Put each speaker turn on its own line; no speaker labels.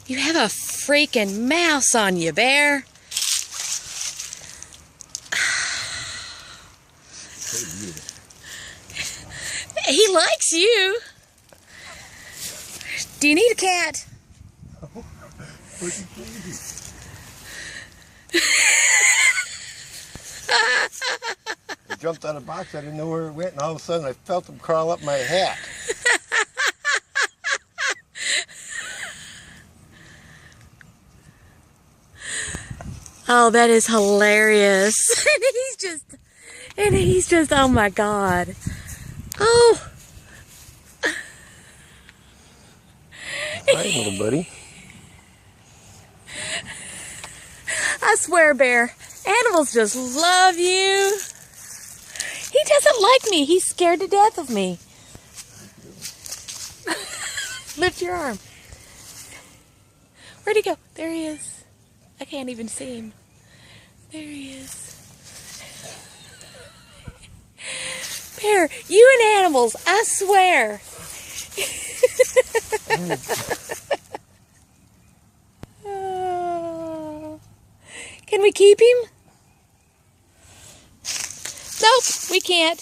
You have a freaking mouse on you, Bear. He likes you. Do you need a cat?
I jumped on a box, I didn't know where it went, and all of a sudden I felt him crawl up my hat.
Oh, that is hilarious. and he's just, oh my God. Oh.
Hi, little buddy.
I swear, Bear, animals just love you. He doesn't like me. He's scared to death of me. Lift your arm. Where'd he go? There he is. I can't even see him. There he is. Bear, you and animals, I swear. Oh. Can we keep him? Nope, we can't.